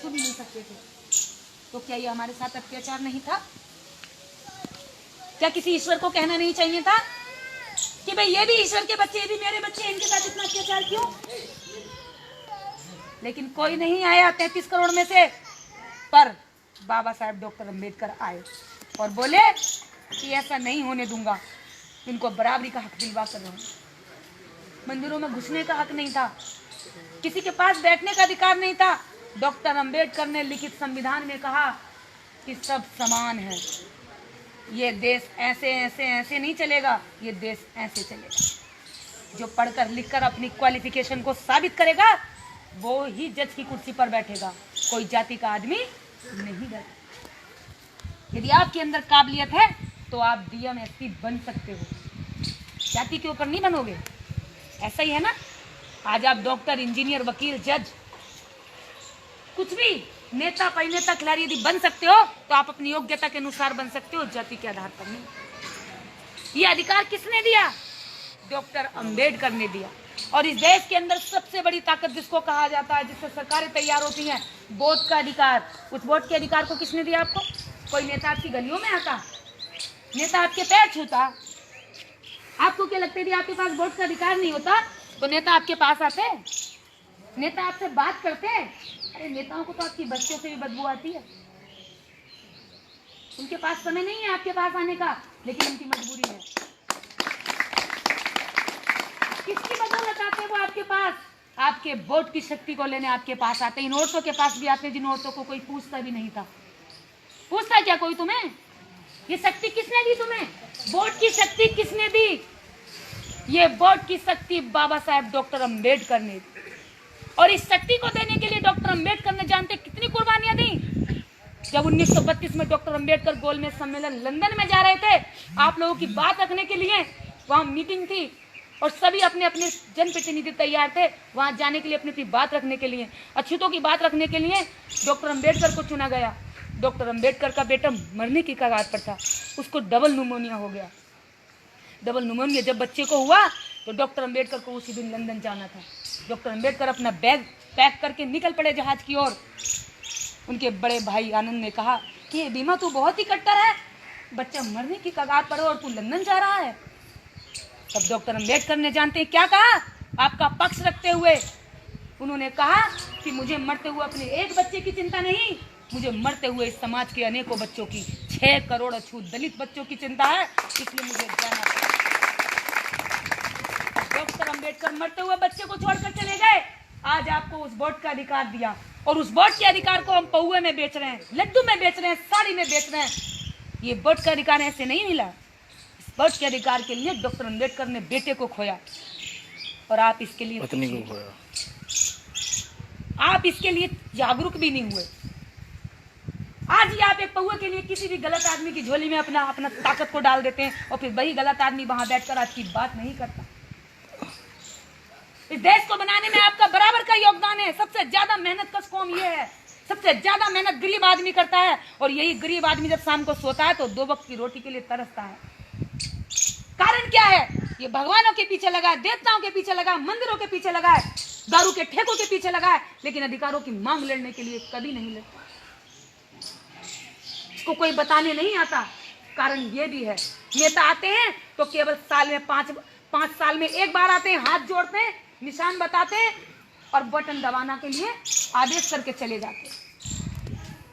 भी नहीं सकते थे, तो क्या ये हमारे साथ अत्याचार नहीं था? क्या किसी ईश्वर को कहना नहीं चाहिए था कि भाई ये भी ईश्वर के बच्चे, ये भी मेरे बच्चे, इनके साथ इतना अत्याचार क्यों? लेकिन कोई नहीं आया 33 करोड़ में से, पर बाबा साहेब डॉक्टर अंबेडकर आए और बोले कि ऐसा नहीं होने दूंगा, इनको बराबरी का हक दिलवा कर रहा हूं। मंदिरों में घुसने का हक नहीं था, किसी के पास बैठने का अधिकार नहीं था। डॉक्टर अंबेडकर ने लिखित संविधान में कहा कि सब समान है, ये देश ऐसे ऐसे ऐसे नहीं चलेगा, ये देश ऐसे चलेगा। जो पढ़कर लिखकर अपनी क्वालिफिकेशन को साबित करेगा वो ही जज की कुर्सी पर बैठेगा, कोई जाति का आदमी नहीं बैठेगा। यदि आपके अंदर काबिलियत है तो आप डीएम एसपी बन सकते हो, जाति के ऊपर नहीं बनोगे। ऐसा ही है ना, आज आप डॉक्टर, इंजीनियर, वकील, जज, कुछ भी, नेता, परिनेता, खिलाड़ी यदि बन सकते हो तो आप अपनी योग्यता के अनुसार बन सकते हो, जाति के आधार पर नहीं। ये अधिकार किसने दिया? डॉक्टर अंबेडकर ने दिया। और इस देश के अंदर सबसे बड़ी ताकत जिसको कहा जाता है, जिससे सरकारें तैयार होती हैं, वोट का अधिकार। उस वोट के अधिकार को किसने दिया आपको? कोई नेता आपकी गलियों में आता, नेता आपके पैर छूता? आपको क्या लगता है यदि आपके पास वोट का अधिकार नहीं होता तो नेता आपके पास आते, नेता आपसे बात करते? अरे नेताओं को तो आपकी बच्चों से भी बदबू आती है, उनके पास समय नहीं है आपके पास आने का, लेकिन उनकी मजबूरी है। किसकी बदौलत आते हैं वो आपके पास? आपके वोट की शक्ति को लेने आपके पास आते हैं। इन औरतों के पास भी आते हैं जिन औरतों को कोई पूछता भी नहीं था। पूछता क्या कोई तुम्हें? ये शक्ति किसने दी तुम्हें? वोट की शक्ति किसने दी? ये वोट की शक्ति बाबा साहेब डॉक्टर अंबेडकर ने दी। और इस शक्ति को देने के लिए डॉक्टर अंबेडकर ने जानते कितनी कुर्बानियां दी? जब 1932 में डॉक्टर अंबेडकर गोलमेज सम्मेलन लंदन में जा रहे थे, आप लोगों की बात रखने के लिए वहां मीटिंग थी और सभी अपने अपने जनप्रतिनिधि तैयार थे वहां जाने के लिए, अपनी अपनी बात रखने के लिए, अछूतों की बात रखने के लिए डॉक्टर अंबेडकर को चुना गया। डॉक्टर अंबेडकर का बेटा मरने की कगार पर था, उसको डबल न्यूमोनिया हो गया। डबल न्यूमोनिया जब बच्चे को हुआ तो डॉक्टर अंबेडकर को उसी दिन लंदन जाना था। डॉक्टर अंबेडकर अपना बैग पैक करके निकल पड़े जहाज की ओर। उनके बड़े भाई आनंद ने कहा कि बीमा तू बहुत ही कट्टर है, बच्चा मरने की कगार पर और तू लंदन जा रहा है। तब डॉक्टर अंबेडकर ने जानते हैं क्या कहा, आपका पक्ष रखते हुए उन्होंने कहा कि मुझे मरते हुए अपने एक बच्चे की चिंता नहीं, मुझे मरते हुए इस समाज के अनेकों बच्चों की, 6 करोड़ अछूत दलित बच्चों की चिंता है, इसलिए मुझे जाना पड़ा। डॉक्टर अंबेडकर मरते हुए बच्चे को छोड़कर चले गए। आज आपको उस वोट का अधिकार दिया और उस वोट के अधिकार को हम पौए में बेच रहे हैं, लड्डू में बेच रहे हैं, साड़ी में बेच रहे हैं। ये वोट का अधिकार ऐसे नहीं मिला। इस वोट के अधिकार के लिए डॉक्टर अंबेडकर ने बेटे को खोया और आप इसके लिए पत्नी को खोया। आप इसके लिए जागरूक भी नहीं हुए। आज ही आप एक पौए के लिए किसी भी गलत आदमी की झोली में अपना अपना ताकत को डाल देते हैं और फिर वही गलत आदमी वहां बैठकर आपकी बात नहीं करता। इस देश को बनाने में आपका बराबर का योगदान है। सबसे ज्यादा मेहनत कश कौम ये है, सबसे ज्यादा मेहनत गरीब आदमी करता है और यही गरीब आदमी जब शाम को सोता है तो 2 वक्त की रोटी के लिए तरसता है। कारण क्या है? ये भगवानों के पीछे लगा है, देवताओं के पीछे लगा है, मंदिरों के पीछे लगा है, दारू के ठेकों के पीछे लगा है, लेकिन अधिकारों की मांग लड़ने के लिए कभी नहीं लड़ता। इसको कोई बताने नहीं आता। कारण ये भी है, नेता आते हैं तो केवल साल में 5 साल में एक बार आते हैं, हाथ जोड़ते हैं, निशान बताते हैं और बटन दबाना के लिए आदेश करके चले जाते हैं।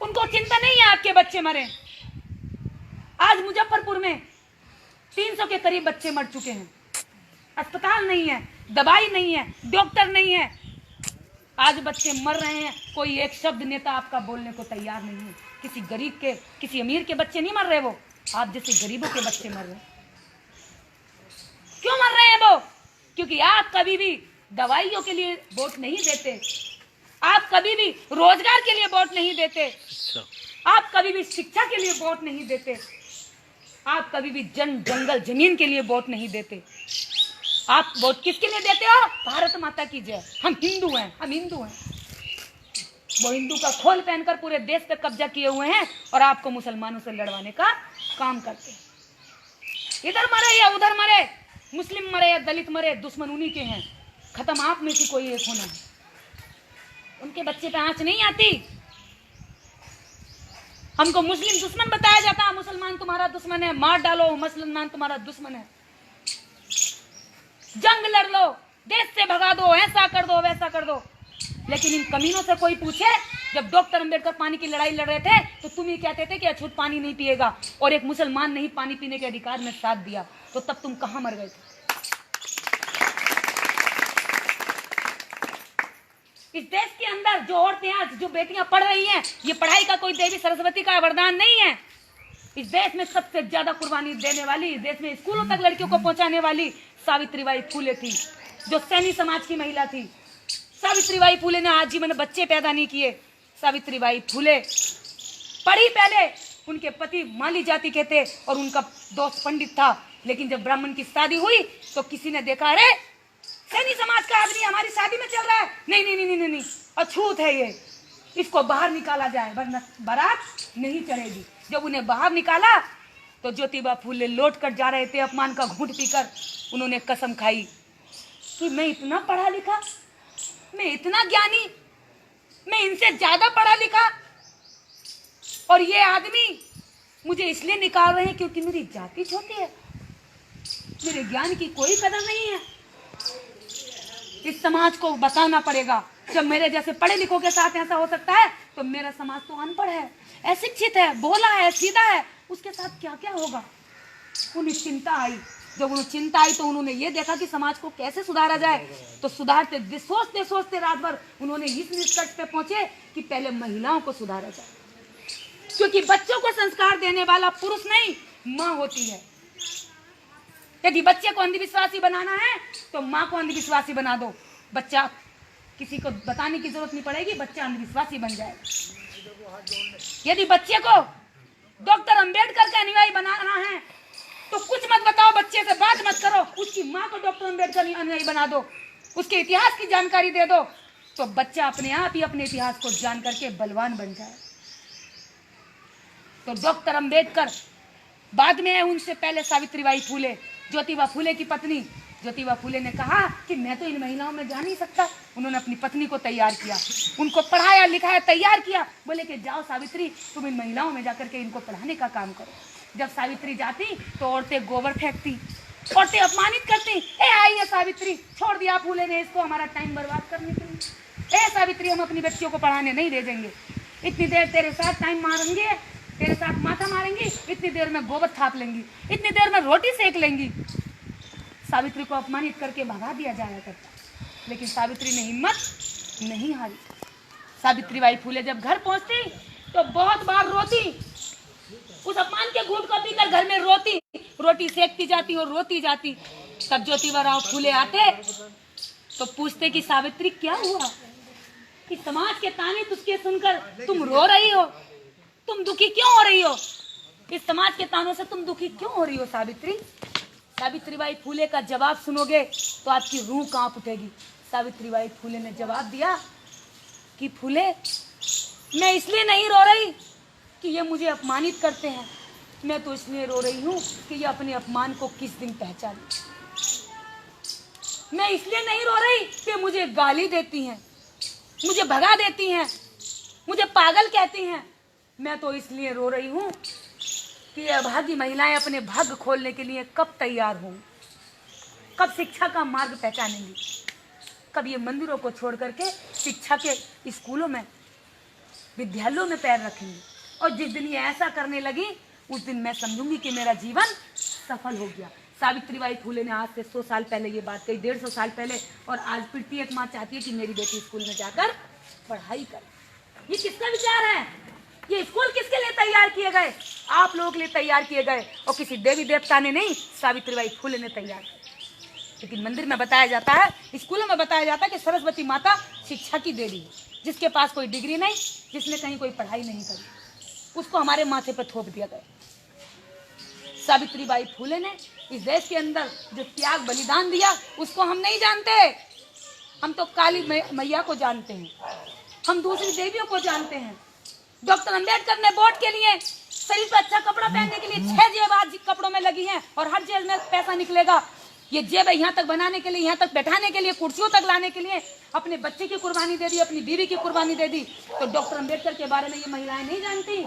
उनको चिंता नहीं है आपके बच्चे मरे। आज मुजफ्फरपुर में 300 के करीब बच्चे मर चुके हैं। अस्पताल नहीं है, दवाई नहीं है, डॉक्टर नहीं है। आज बच्चे मर रहे हैं, कोई एक शब्द नेता आपका बोलने को तैयार नहीं है। किसी गरीब के, किसी अमीर के बच्चे नहीं मर रहे, वो आप जैसे गरीबों के बच्चे मर रहे हैं। क्यों मर रहे हैं वो? क्योंकि आप कभी भी दवाइयों के लिए वोट नहीं देते, आप कभी भी रोजगार के लिए वोट नहीं देते, आप कभी भी शिक्षा के लिए वोट नहीं देते, आप कभी भी जंगल जमीन के लिए वोट नहीं देते। आप वोट किसके लिए देते हो? भारत माता की जय। हम हिंदू हैं, हम हिंदू हैं। वो हिंदू का खोल पहनकर पूरे देश पे कब्जा किए हुए हैं और आपको मुसलमानों से लड़वाने का काम करते हैं। इधर मरे या उधर मरे, मुस्लिम मरे या दलित मरे, दुश्मन उन्हीं के हैं। खत्म आप में से कोई एक होना है। उनके बच्चे पे आंच नहीं आती, हमको मुस्लिम दुश्मन बताया जाता है, मुसलमान तुम्हारा दुश्मन है, मार डालो, मुसलमान तुम्हारा दुश्मन है, जंग लड़ लो, देश से भगा दो, ऐसा कर दो, वैसा कर दो। लेकिन इन कमीनों से कोई पूछे, जब डॉक्टर अंबेडकर पानी की लड़ाई लड़ रहे थे तो तुम ही कहते थे कि अछूत पानी नहीं पिएगा, और एक मुसलमान ने ही पानी पीने के अधिकार में साथ दिया, तो तब तुम कहां मर गए थे? इस देश के अंदर जो औरतें आज, जो बेटियां पढ़ रही हैं, ये पढ़ाई का कोई देवी सरस्वती का वरदान नहीं है। इस देश में सबसे ज्यादा कुर्बानी देने वाली, इस देश में स्कूलों तक लड़कियों को पहुंचाने वाली सावित्रीबाई फूले थी, जो सैनी समाज की महिला थी। सावित्रीबाई फूले ने आजीवन बच्चे पैदा नहीं किए। सावित्रीबाई फूले पढ़ी पहले, उनके पति माली जाति के थे और उनका दोस्त पंडित था, लेकिन जब ब्राह्मण की शादी हुई तो किसी ने देखा, अरे सैनी समाज का आदमी हमारी शादी में चल रहा है, नहीं नहीं नहीं नहीं नहीं, अछूत है ये, इसको बाहर निकाला जाए वरना बारात नहीं चढ़ेगी। जब उन्हें बाहर निकाला तो ज्योतिबा फूले लौट कर जा रहे थे, अपमान का घूंट पीकर उन्होंने कसम खाई कि मैं इतना पढ़ा लिखा, मैं इतना ज्ञानी, मैं इनसे ज्यादा पढ़ा लिखा, और ये आदमी मुझे इसलिए निकाल रहे हैं क्योंकि मेरी जाति छोटी है, मेरे ज्ञान की कोई कदर नहीं है। इस समाज को बताना पड़ेगा, जब मेरे जैसे पढ़े लिखों के साथ ऐसा हो सकता है तो मेरा समाज तो अनपढ़ है, अशिक्षित है, भोला है, सीधा है, उसके साथ क्या क्या होगा। उन्हें चिंता आई, जब उन्हें चिंता आई तो उन्होंने ये देखा कि समाज को कैसे सुधारा जाए, तो सुधारते सोचते सोचते रात भर उन्होंने इस निष्कर्ष पे पहुंचे कि पहले महिलाओं को सुधारा जाए, क्योंकि बच्चों को संस्कार देने वाला पुरुष नहीं, माँ होती है। यदि बच्चे को अंधविश्वासी बनाना है तो माँ को अंधविश्वासी बना दो, बच्चा किसी को बताने की जरूरत नहीं पड़ेगी, बच्चा अंधविश्वासी बन जाएगा। यदि बच्चे को डॉक्टर अंबेडकर का अनुयायी बनाना है तो कुछ मत बताओ, बच्चे से बात मत करो, उसकी माँ को डॉक्टर अंबेडकर अनुयायी बना दो, उसके इतिहास की जानकारी दे दो, तो बच्चा अपने आप ही अपने इतिहास को जान करके बलवान बन जाए। तो डॉक्टर अंबेडकर बाद में है, उनसे पहले सावित्रीबाई फूले, ज्योतिबा फूले की पत्नी। ज्योतिबा फूले ने कहा कि मैं तो इन महिलाओं में जा नहीं सकता। उन्होंने अपनी पत्नी को तैयार किया, उनको पढ़ाया लिखाया, तैयार किया, बोले कि जाओ सावित्री, तुम इन महिलाओं में जाकर के इनको पढ़ाने का काम करो। जब सावित्री जाती तो औरतें गोबर फेंकती, औरतें अपमानित करती, ए आई है सावित्री, छोड़ दिया फूले ने इसको हमारा टाइम बर्बाद करने के लिए, ए सावित्री हम अपनी बच्चियों को पढ़ाने नहीं भेजेंगे, इतनी देर तेरे साथ टाइम मारेंगे, तेरे साथ माथा मारेंगी, इतनी देर में गोबर थाप लेंगी, इतनी देर में रोटी सेक लेंगी। सावित्री को अपमानित करके भगा दिया जाया करता, लेकिन सावित्री ने हिम्मत नहीं हारी। सावित्रीबाई फूले जब घर पहुंचती तो बहुत बार रोती, उस अपमान के घूंट को पीकर घर में रोती, रोटी सेकती जाती और रोती जाती। तब ज्योतिबा राव फूले आते तो पूछते कि सावित्री क्या हुआ, कि समाज के ताने तुझके सुनकर तुम रो रही हो, तुम दुखी क्यों हो रही हो, इस समाज के तानों से तुम दुखी क्यों हो रही हो सावित्री। सावित्रीबाई फूले का जवाब सुनोगे तो आपकी रूह कांप उठेगी। सावित्रीबाई फूले ने जवाब दिया कि फूले, मैं इसलिए नहीं रो रही कि ये मुझे अपमानित करते हैं, मैं तो इसलिए रो रही हूँ कि ये अपने अपमान को किस दिन पहचाने। मैं इसलिए नहीं रो रही कि मुझे गाली देती हैं, मुझे भगा देती हैं, मुझे पागल कहती हैं, मैं तो इसलिए रो रही हूँ कि अभागी महिलाएं अपने भाग्य खोलने के लिए कब तैयार हों, कब शिक्षा का मार्ग पहचानेंगी, कब ये मंदिरों को छोड़ करके शिक्षा के स्कूलों में, विद्यालयों में पैर रखेंगी। और जिस दिन ये ऐसा करने लगी उस दिन मैं समझूंगी कि मेरा जीवन सफल हो गया। सावित्रीबाई फूले ने आज से 100 साल पहले ये बात कही, 150 साल पहले, और आज फिर एक माँ चाहती है कि मेरी बेटी स्कूल में जाकर पढ़ाई करे। ये किसका विचार है? ये स्कूल किसके लिए तैयार किए गए? आप लोगों के लिए तैयार किए गए, और किसी देवी देवता ने नहीं, सावित्रीबाई फूले ने तैयार किया। लेकिन मंदिर में बताया जाता है, स्कूलों में बताया जाता है कि सरस्वती माता शिक्षा की देवी है, जिसके पास कोई डिग्री नहीं, जिसने कहीं कोई पढ़ाई नहीं करी, उसको हमारे माथे पर थोप दिया गया। सावित्रीबाई फूले ने इस देश के अंदर जो त्याग बलिदान दिया उसको हम नहीं जानते। हम तो काली मैया को जानते हैं, हम दूसरी देवियों को जानते हैं। डॉक्टर अंबेडकर ने वोट के लिए शरीर पर अच्छा कपड़ा पहनने के लिए 6 जेब आज कपड़ों में लगी हैं, और हर जेब में पैसा निकलेगा। ये जेब यहाँ तक बनाने के लिए, यहाँ तक बैठाने के लिए, कुर्सियों तक लाने के लिए अपने बच्चे की कुर्बानी दे दी, अपनी बीवी की कुर्बानी दे दी। तो डॉक्टर अंबेडकर के बारे में ये महिलाएं नहीं जानती,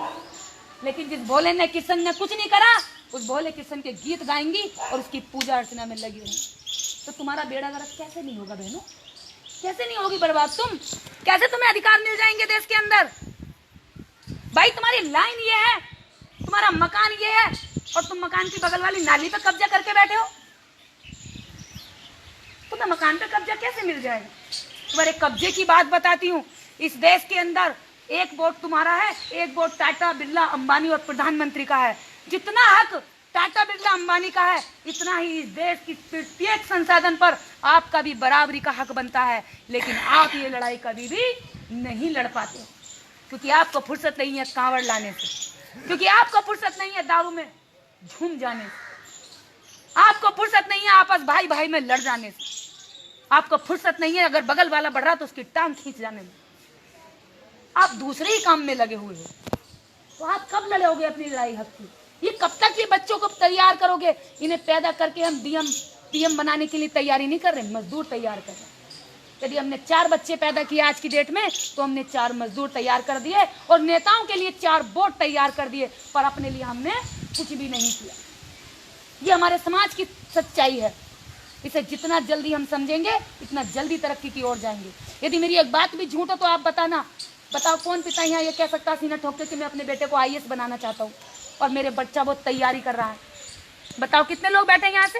लेकिन जिस भोले ने किशन ने कुछ नहीं करा, उस भोले किशन के गीत गाएंगी और उसकी पूजा अर्चना में लगी रहेंगी। तो तुम्हारा बेड़ा गर्क कैसे नहीं होगा बहनों? कैसे नहीं होगी बर्बाद तुम? कैसे तुम्हें अधिकार मिल जाएंगे देश के अंदर? भाई तुम्हारी लाइन ये है, तुम्हारा मकान ये है, और तुम मकान की बगल वाली नाली पे कब्जा करके बैठे हो। तुम्हें मकान पे कब्जा कैसे मिल जाएगा? तुम्हारे कब्जे की बात बताती हूँ। इस देश के अंदर एक वोट तुम्हारा है, एक वोट टाटा बिरला अंबानी और प्रधानमंत्री का है। जितना हक टाटा बिरला अंबानी का है, इतना ही इस देश की प्रत्येक संसाधन पर आपका भी बराबरी का हक बनता है। लेकिन आप ये लड़ाई कभी भी नहीं लड़ पाते, क्योंकि आपको फुर्सत नहीं है कांवड़ लाने से, क्योंकि आपको फुर्सत नहीं है दारू में झूम जाने से, आपको फुर्सत नहीं है आपस भाई भाई में लड़ जाने से, आपको फुर्सत नहीं है अगर बगल वाला बढ़ रहा तो उसकी टांग खींच जाने में। आप दूसरे ही काम में लगे हुए हो, तो आप कब लड़ोगे अपनी लड़ाई हक की? ये कब तक ये बच्चों को तैयार करोगे? इन्हें पैदा करके हम पीएम बनाने के लिए तैयारी नहीं कर रहे, मजदूर तैयार कर रहे हैं। यदि हमने 4 बच्चे पैदा किए आज की डेट में, तो हमने 4 मजदूर तैयार कर दिए और नेताओं के लिए 4 वोट तैयार कर दिए, पर अपने लिए हमने कुछ भी नहीं किया। ये हमारे समाज की सच्चाई है। इसे जितना जल्दी हम समझेंगे, इतना जल्दी तरक्की की ओर जाएंगे। यदि मेरी एक बात भी झूठ हो तो आप बताना, बताओ कौन पिता यहाँ ये कह सकता सीना ठोक के कि मैं अपने बेटे को IAS बनाना चाहता हूँ और मेरे बच्चा बहुत तैयारी कर रहा है? बताओ कितने लोग बैठे यहाँ से?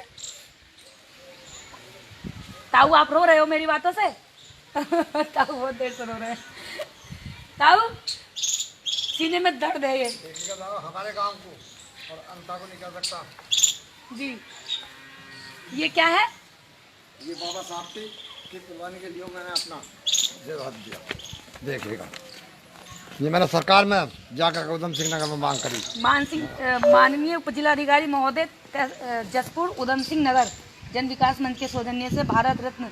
ताऊ आप रो रहे हो मेरी बातों से? ताऊ बहुत देर से रो रहे हैं। ताऊ सीने में दर्द है ये। हमारे गांव को और अंता को नहीं कर सकता जी। ये क्या है? ये बाबा साहब की कुर्बानी के लिए मैंने अपना जवाब दिया। देखिएगा, ये मैंने सरकार में जाकर उधम सिंह नगर में मांग करी। माननीय उप जिलाधिकारी महोदय जसपुर उधम सिंह नगर जन विकास मंच के सौजन्य से भारत रत्न